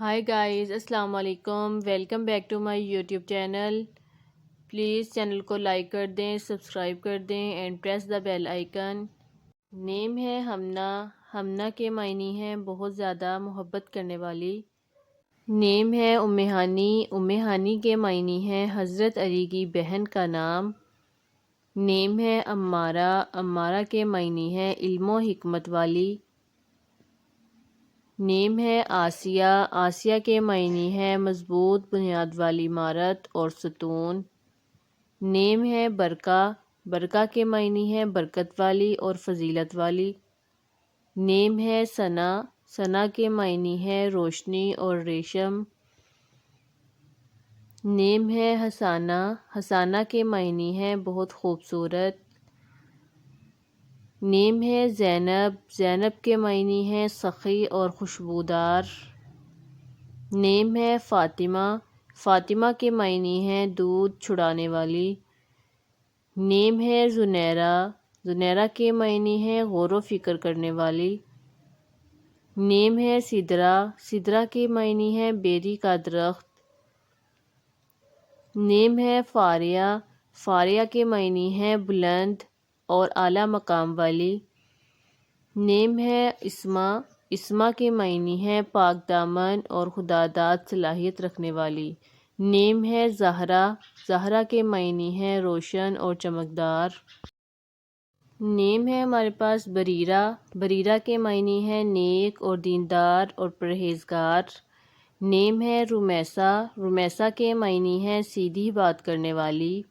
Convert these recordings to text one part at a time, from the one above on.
High guys, السلام علیکم، welcome back to my YouTube channel. Please channel کو like کر دیں، سبسکرائب کر دیں and press the bell icon. Name ہے ہمنا۔ ہمنا کے معنی ہیں بہت زیادہ محبت کرنے والی۔ نیم ہے ام ہانی۔ ام ہانی کے معنی ہیں حضرت علی کی بہن کا نام۔ نیم ہے امارہ۔ امارہ کے معنی ہیں علم و حکمت والی۔ نیم ہے آسیہ۔ آسیہ کے معنی ہے مضبوط بنیاد والی عمارت اور ستون۔ نیم ہے برکہ۔ برکہ کے معنی ہے برکت والی اور فضیلت والی۔ نیم ہے ثنا۔ ثنا کے معنی ہے روشنی اور ریشم۔ نیم ہے حسانہ۔ حسانہ کے معنی ہے بہت خوبصورت۔ نیم ہے زینب۔ زینب کے معنی ہے سخی اور خوشبودار۔ نیم ہے فاطمہ۔ فاطمہ کے معنی ہے دودھ چھڑانے والی۔ نیم ہے زنیرہ۔ زنیرہ کے معنی ہے غور و فکر کرنے والی۔ نیم ہے سدرہ۔ سدرہ کے معنی ہے بیری کا درخت۔ نیم ہے فاریہ۔ فاریہ کے معنی ہے بلند اور اعلیٰ مقام والی۔ نیم ہے اسما۔ اسما کے معنی ہے پاک دامن اور خداداد صلاحیت رکھنے والی۔ نیم ہے زہرا۔ زہرا کے معنی ہے روشن اور چمکدار۔ نیم ہے ہمارے پاس بریرہ۔ بریرہ کے معنی ہے نیک اور دیندار اور پرہیزگار۔ نیم ہے رمیسہ۔ رمیسہ کے معنی ہے سیدھی بات کرنے والی۔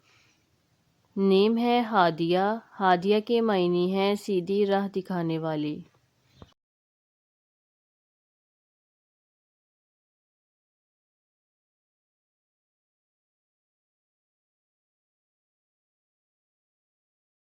نیم ہے ہادیہ۔ ہادیہ کے معنی ہے سیدھی راہ دکھانے والی۔